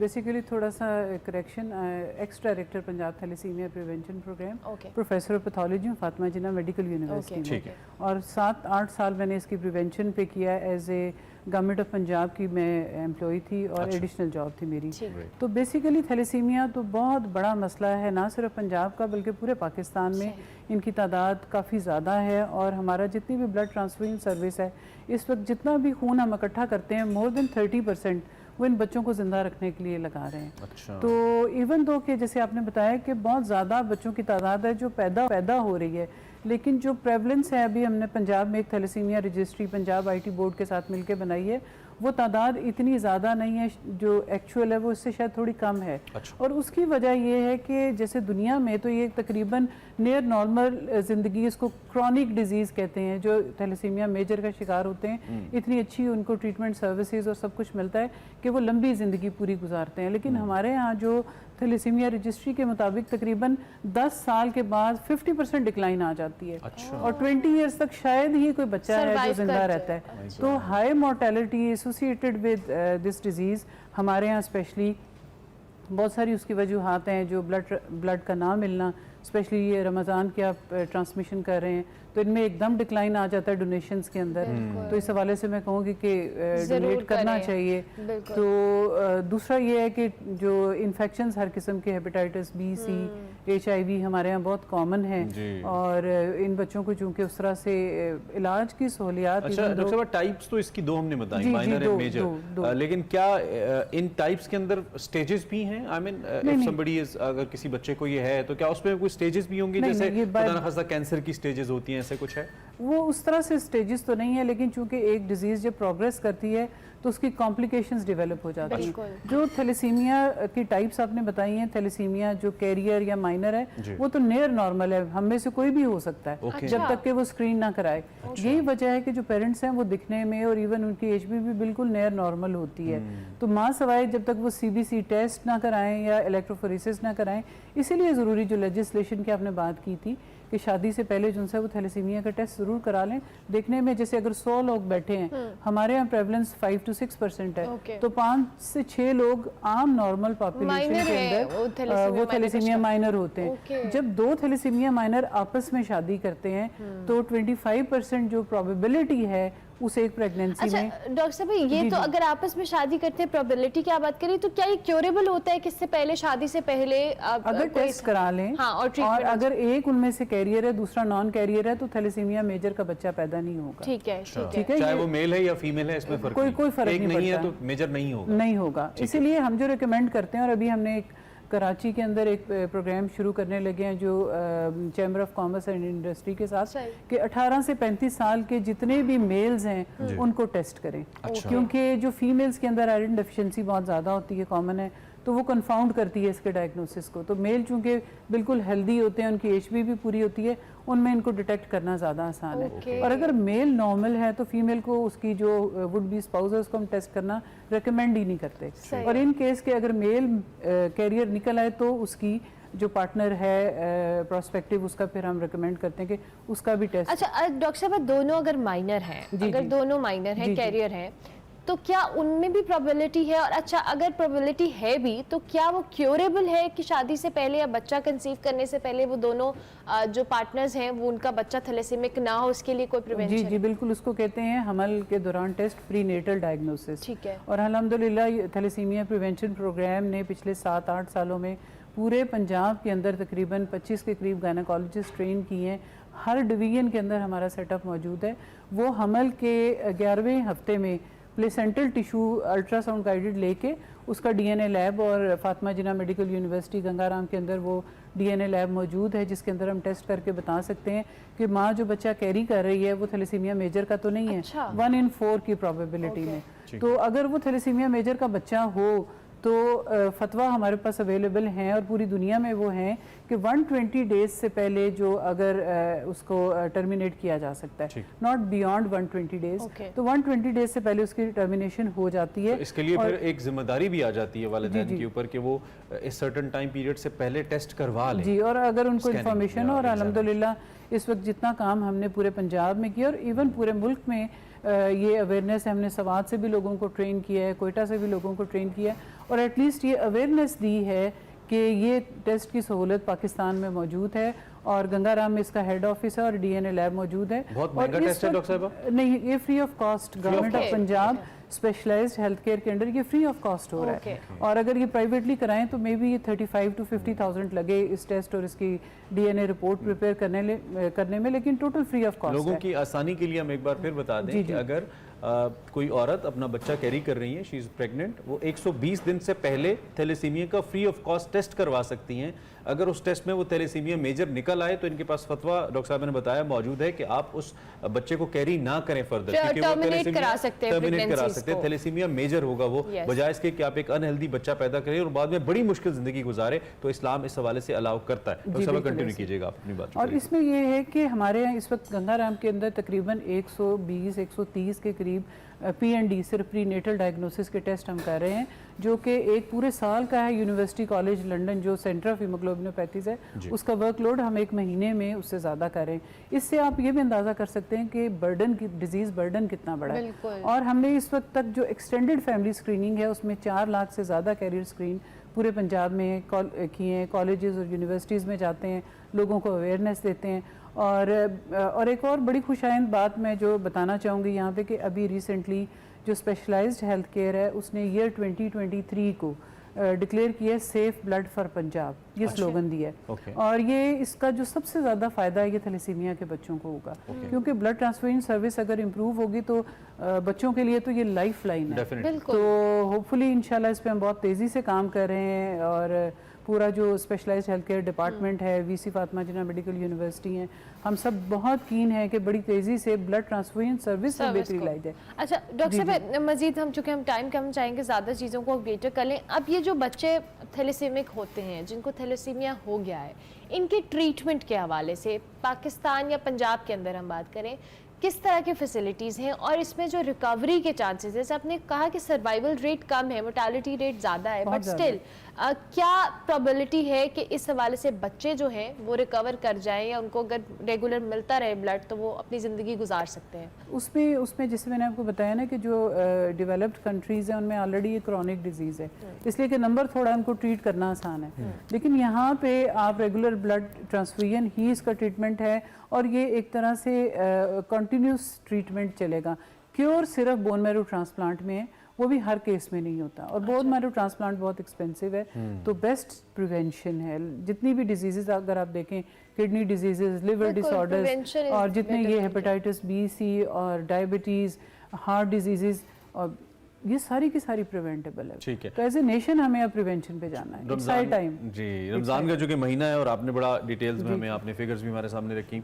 Basically थोड़ा सा correction, ex director Punjab thalassemia prevention programme, professor of pathology हूँ फातिमा जिन्ना medical university में, और 7-8 साल मैंने इसकी प्रिवेंशन पे किया as a government of Punjab की मैं एम्प्लॉय थी और एडिशनल जॉब थी मेरी। तो बेसिकली थैलेसीमिया तो बहुत बड़ा मसला है, ना सिर्फ पंजाब का बल्कि पूरे पाकिस्तान में इनकी तादाद काफ़ी ज़्यादा है। और हमारा जितनी भी ब्लड ट्रांसफ्यूजन सर्विस है इस वक्त जितना भी खून हम इकट्ठा करते हैं मोर देन 30% वो इन बच्चों को ज़िंदा रखने के लिए लगा रहे हैं। अच्छा। तो इवन दो कि जैसे आपने बताया कि बहुत ज़्यादा बच्चों की तादाद है जो पैदा हो रही है, लेकिन जो प्रेवलेंस है अभी हमने पंजाब में एक thalassemia registry Punjab IT board के साथ मिलकर बनाई है, वो तादाद इतनी ज़्यादा नहीं है, जो एक्चुअल है वो इससे शायद थोड़ी कम है। अच्छा। और उसकी वजह ये है कि जैसे दुनिया में तो ये तकरीबन नियर नॉर्मल ज़िंदगी, इसको क्रॉनिक डिजीज़ कहते हैं, जो थैलेसीमिया मेजर का शिकार होते हैं, इतनी अच्छी उनको ट्रीटमेंट सर्विसेज और सब कुछ मिलता है कि वो लंबी ज़िंदगी पूरी गुजारते हैं। लेकिन हमारे यहाँ जो थैलेसीमिया रजिस्ट्री के मुताबिक तकरीबन 10 साल के बाद 50% डिक्लाइन आ जाती है। अच्छा। और 20 ईयर्स तक शायद ही कोई बच्चा है जो जिंदा रहता है। तो high mortality associated with this disease हमारे यहाँ स्पेशली बहुत सारी उसकी वजूहात हैं, जो ब्लड का ना मिलना, स्पेशली ये रमज़ान के आप ट्रांसमिशन कर रहे हैं तो इनमें एकदम डिक्लाइन आ जाता है डोनेशंस के अंदर। तो इस हवाले से मैं कहूँगी कि डोनेट करना चाहिए। तो दूसरा ये है कि जो इन्फेक्शंस हर किस्म के हेपेटाइटिस B, C, HIV हमारे यहाँ बहुत कॉमन है, और इन बच्चों को चूँकि उस तरह से इलाज की सहूलियात। अच्छा डॉक्टर साहब, टाइप्स तो इसकी दो हमने बताई, माइनर एंड मेजर, लेकिन क्या इन टाइप्स के अंदर स्टेजेस भी हैं? I mean if somebody is, अगर किसी बच्चे को ये है तो क्या उसमें कोई स्टेजेस भी होंगे, जैसे खुदा न खास्ता कैंसर की स्टेजेस होती हैं, ऐसे कुछ है? वो उस तरह से स्टेजेस तो नहीं है, लेकिन चूंकि एक डिजीज़ जब प्रोग्रेस करती है तो उसकी कॉम्प्लिकेशंस डेवलप हो जाती हैं। जो थैलेसीमिया की टाइप्स आपने बताई हैं, थैलेसीमिया जो कैरियर या माइनर है वो तो नियर नॉर्मल है, हम में से कोई भी हो सकता है जब तक कि वो स्क्रीन ना कराए। यही वजह है कि जो पेरेंट्स हैं वो दिखने में और इवन उनकी HB भी बिल्कुल नियर नॉर्मल होती है। तो माँ सवाए जब तक वो CBC टेस्ट ना कराएं या इलेक्ट्रोफोरेसिस ना कराएं, इसीलिए ज़रूरी जो लेजिस्लेशन की आपने बात की थी कि शादी से पहले जो है वो थैलेसीमिया का टेस्ट जरूर करा लें। देखने में जैसे अगर 100 लोग बैठे हैं, हमारे यहाँ प्रेवलेंस 5 to 6% है, तो 5 से 6 लोग आम नॉर्मल पॉपुलेशन के अंदर वो थैलेसीमिया माइनर होते हैं। जब 2 थैलेसीमिया माइनर आपस में शादी करते हैं तो 25% जो प्रोबेबिलिटी है उस एक प्रेगनेंसी में। डॉक्टर साहब ये तो अगर आपस में शादी करते हैं, प्रोबेबिलिटी की आप बात करें, तो क्या ये क्योरेबल होता है कि इससे पहले, शादी से पहले अगर टेस्ट करा लें? हाँ, और अगर एक उनमें से कैरियर है दूसरा नॉन कैरियर है तो थैलेसीमिया मेजर का बच्चा पैदा नहीं होगा। ठीक है, चाहे वो मेल है या फीमेल है, इसमें कोई फर्क नहीं है तो मेजर नहीं होगा। इसीलिए हम जो रिकमेंड करते हैं, और अभी हमने एक कराची के अंदर एक प्रोग्राम शुरू करने लगे हैं जो chamber of commerce and industry के साथ, कि 18 से 35 साल के जितने भी मेल्स हैं उनको टेस्ट करें। अच्छा। क्योंकि जो फीमेल्स के अंदर आयरन डेफिशिएंसी बहुत ज़्यादा होती है, कॉमन है, तो वो कंफाउंड करती है इसके डायग्नोसिस को। तो मेल चूंकि बिल्कुल हेल्दी होते हैं, उनकी HB भी पूरी होती है, उनमें इनको डिटेक्ट करना ज़्यादा आसान है। और अगर मेल नॉर्मल है तो फीमेल को उसकी जो वुड बी स्पाउस है उसको हम टेस्ट करना रेकमेंड ही नहीं करते। और इन केस के अगर मेल कैरियर निकल आए तो उसकी जो पार्टनर है प्रोस्पेक्टिव, उसका फिर हम रिकमेंड करते हैं कि उसका भी टेस्ट। अच्छा डॉक्टर साहब, दोनों अगर माइनर हैं, अगर दोनों माइनर हैं, कैरियर हैं, तो क्या उनमें भी प्रोबेबिलिटी है? और अच्छा अगर प्रोबेबिलिटी है भी तो क्या वो क्योरेबल है कि शादी से पहले या बच्चा कंसीव करने से पहले वो दोनों जो पार्टनर्स हैं वो उनका बच्चा थैलेसीमिक ना हो, उसके लिए कोई प्रिवेंशन? जी बिल्कुल, उसको कहते हैं हमल के दौरान टेस्ट प्रीनेटल डायग्नोसिस। ठीक है। और अल्हम्दुलिल्लाह थैलेसीमिया प्रिवेंशन प्रोग्राम ने पिछले 7-8 सालों में पूरे पंजाब के अंदर तकरीबन 25 के करीब गायनेकोलॉजिस्ट ट्रेन किए हैं। हर डिवीजन के अंदर हमारा सेटअप मौजूद है। वो हमल के 11वें हफ्ते में प्लेसेंटल टिश्यू अल्ट्रासाउंड गाइडेड लेके उसका DNA लैब, और फातिमा जिन्ना मेडिकल यूनिवर्सिटी गंगाराम के अंदर वो DNA लैब मौजूद है जिसके अंदर हम टेस्ट करके बता सकते हैं कि माँ जो बच्चा कैरी कर रही है वो थैलेसीमिया मेजर का तो नहीं है। अच्छा। 1 in 4 की प्रोबेबिलिटी में। तो अगर वो थैलेसीमिया मेजर का बच्चा हो तो फतवा हमारे पास अवेलेबल हैं और पूरी दुनिया में वो हैं कि 120 डेज से पहले जो अगर उसको टर्मिनेट किया जा सकता है, नॉट बियॉन्ड 120 डेज। तो 120 डेज से पहले उसकी टर्मिनेशन हो जाती है। तो इसके लिए फिर एक जिम्मेदारी भी आ जाती है वालिदैन के ऊपर कि वो इस सर्टेन टाइम पीरियड से पहले टेस्ट करवा लें। जी, और अगर उनको इन्फॉर्मेशन हो, और अल्हम्दुलिल्लाह इस वक्त जितना काम हमने पूरे पंजाब में किया और इवन पूरे मुल्क में ये अवेयरनेस हमने सवात से भी लोगों को ट्रेन किया है, कोयटा से भी लोगों को ट्रेन किया है, और एटलीस्ट ये अवेयरनेस दी है कि ये टेस्ट की सहूलत पाकिस्तान में मौजूद है और गंगाराम में इसका हेड ऑफिस है और डीएनए लैब मौजूद है। बहुत महंगा टेस्ट है डॉक्टर साहब? नहीं, ये free of cost, government of Punjab specialised health care के अंडर ये फ्री ऑफ कॉस्ट हो रहा है। और अगर ये प्राइवेटली कराएं तो मे बी ये 35 to 50,000 लगे इस टेस्ट और इसकी डीएनए रिपोर्ट प्रिपेयर करने में, लेकिन टोटल फ्री ऑफ कॉस्ट है। लोगों की आसानी के लिए हम एक बार फिर बता दें कि अगर कोई औरत अपना बच्चा कैरी कर रही है, शी इज़ प्रेग्नेंट, वो 120 दिन से पहले थैलेसीमिया का फ्री ऑफ कॉस्ट टेस्ट करवा सकती हैं। अगर उस टेस्ट में वो थैलेसीमिया मेजर निकल आए तो इनके पास फतवा डॉक्टर साहब ने बताया मौजूद है कि आप उस बच्चे को कैरी ना करें फर्दर, क्योंकि वो टर्मिनेट करा सकते हैं। थैलेसीमिया मेजर होगा वो, बजाय इसके कि आप एक अनहेल्दी बच्चा पैदा करें और बाद में बड़ी मुश्किल जिंदगी गुजारे, तो इस्लाम इस हवाले से अलाउ करता है। डॉक्टर साहब कंटिन्यू कीजिएगा अपनी बात। और इसमें ये है कि हमारे यहाँ इस वक्त गंगाराम के अंदर तकरीबन 120-130 के करीब PND सिर्फ प्री नेटल डायग्नोसिस के टेस्ट हम कर रहे हैं, जो कि एक पूरे साल का है। यूनिवर्सिटी कॉलेज लंदन जो सेंटर ऑफ हीमोग्लोबिनोपैथीज है, उसका वर्कलोड हम एक महीने में उससे ज़्यादा करें। इससे आप ये भी अंदाज़ा कर सकते हैं कि बर्डन की डिजीज़ बर्डन कितना बड़ा है। और हमने इस वक्त तक जो एक्सटेंडेड फैमिली स्क्रीनिंग है उसमें 4 लाख से ज़्यादा कैरियर स्क्रीन पूरे पंजाब में किए हैं। कॉलेजेस और यूनिवर्सिटीज़ में जाते हैं, लोगों को अवेयरनेस देते हैं। और एक और बड़ी खुशाइंद बात मैं जो बताना चाहूँगी यहाँ पे कि अभी रिसेंटली जो स्पेशलाइज्ड हेल्थ केयर है उसने ईयर 2023 को डिक्लेयर किया सेफ ब्लड फॉर पंजाब, ये स्लोगन दिया है। और ये इसका जो सबसे ज़्यादा फ़ायदा है ये थैलेसीमिया के बच्चों को होगा, क्योंकि ब्लड ट्रांसफ्यूजन सर्विस अगर इम्प्रूव होगी तो बच्चों के लिए तो ये लाइफ लाइन है। तो होपफुली इंशाल्लाह इस पर हम बहुत तेज़ी से काम कर रहे हैं और पूरा जो स्पेशलाइज्ड हेल्थ केयर डिपार्टमेंट है, वीसी फातिमा जिन्ना मेडिकल यूनिवर्सिटी हैं, हम सब बहुत कीन हैं कि बड़ी तेज़ी से ब्लड ट्रांसफ्यूजन सर्विस में बेहतरी लाई जाए। अच्छा डॉक्टर साहब, मजीद हम चूँकि हम टाइम कम चाहेंगे, ज़्यादा चीज़ों को अपडेट कर लें। अब ये जो बच्चे थैलेसीमिक होते हैं, जिनको थैलेसीमिया हो गया है, इनके ट्रीटमेंट के हवाले से पाकिस्तान या पंजाब के अंदर हम बात करें, किस तरह की फैसिलिटीज़ हैं और इसमें जो रिकवरी के चांसेस, जैसे आपने कहा कि सर्वाइवल रेट कम है, मोर्टालिटी रेट ज़्यादा है, बट स्टिल क्या प्रोबेबिलिटी है कि इस हवाले से बच्चे जो हैं वो रिकवर कर जाएं या उनको अगर रेगुलर मिलता रहे ब्लड तो वो अपनी ज़िंदगी गुजार सकते हैं? उसमें जैसे मैंने आपको बताया ना कि जो डेवलप्ड कंट्रीज़ हैं उनमें ऑलरेडी ये क्रॉनिक डिजीज़ है, इसलिए कि नंबर थोड़ा उनको ट्रीट करना आसान है। लेकिन यहाँ पे आप रेगुलर ब्लड ट्रांसफ्यूजन ही इसका ट्रीटमेंट है और ये एक तरह से कंटिन्यूस ट्रीटमेंट चलेगा। क्योर सिर्फ बोन मैरो ट्रांसप्लांट में है, वो भी हर केस में नहीं होता और बोन मैरो ट्रांसप्लांट बहुत एक्सपेंसिव है। तो बेस्ट प्रिवेंशन है। जितनी भी डिजीजेज अगर आप देखें, किडनी डिजीजेज, लिवर डिसऑर्डर्स और जितने ये हेपेटाइटिस B, C और डायबिटीज़, हार्ट डिजीजेज, और ये सारी की सारी प्रिवेंटेबल है। ठीक है। तो एज ए नेशन हमें अब प्रिवेंशन पे जाना है। रमजान टाइम जी, रमजान का जो कि महीना है और आपने बड़ा डिटेल्स में हमें आपने फिगर्स भी हमारे सामने रखी।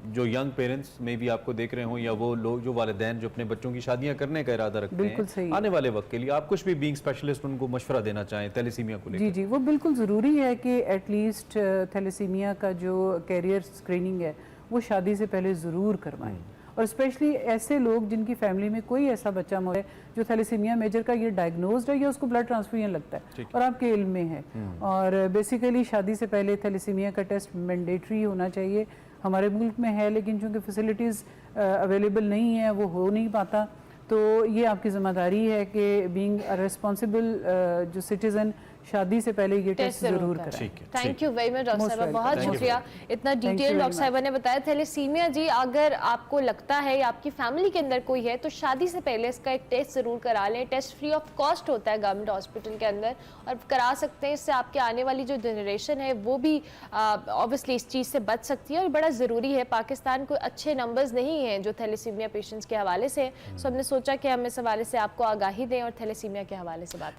जो यंग पेरेंट्स में भी आपको देख रहे हो या वो लोग जो वालिदैन जो अपने बच्चों की शादियां करने का इरादा रखते हैं आने वाले वक्त के लिए, आप कुछ भी बीइंग स्पेशलिस्ट उनको मशवरा देना चाहें थैलेसीमिया को लेकर? जी, वो बिल्कुल ज़रूरी है कि एटलीस्ट थैलेसीमिया का जो कैरियर स्क्रीनिंग है वो शादी से पहले ज़रूर करवाएं। और स्पेशली ऐसे लोग जिनकी फैमिली में कोई ऐसा बच्चा मौजूद है जो थैलेसीमिया मेजर का ये डायग्नोज्ड है या उसको ब्लड ट्रांसफ्यूजन लगता है और आपके इल्म में है। और बेसिकली शादी से पहले थैलेसीमिया का टेस्ट मैंडेटरी होना चाहिए। हमारे मुल्क में है लेकिन चूँकि फैसिलिटीज़ अवेलेबल नहीं है, वो हो नहीं पाता। तो ये आपकी ज़िम्मेदारी है कि बीइंग अ रिस्पॉन्सिबल जो सिटीज़न शादी से पहले ये टेस्ट जरूर करें। Thank you very much doctor साहब, बहुत शुक्रिया, इतना डिटेल डॉक्टर साहब ने बताया। थैलेसीमिया जी, अगर आपको लगता है या आपकी फैमिली के अंदर कोई है तो शादी से पहले इसका एक टेस्ट ज़रूर करा लें। टेस्ट फ्री ऑफ कॉस्ट होता है गवर्नमेंट हॉस्पिटल के अंदर और करा सकते हैं। इससे आपके आने वाली जो जनरेशन है वो भी ऑब्वियसली इस चीज़ से बच सकती है और बड़ा ज़रूरी है। पाकिस्तान को अच्छे नंबर्स नहीं हैं जो थैलेसीमिया पेशेंट्स के हवाले से, सो हमने सोचा कि हम इस हवाले से आपको आगाही दें और थैलेसीमिया के हवाले से बात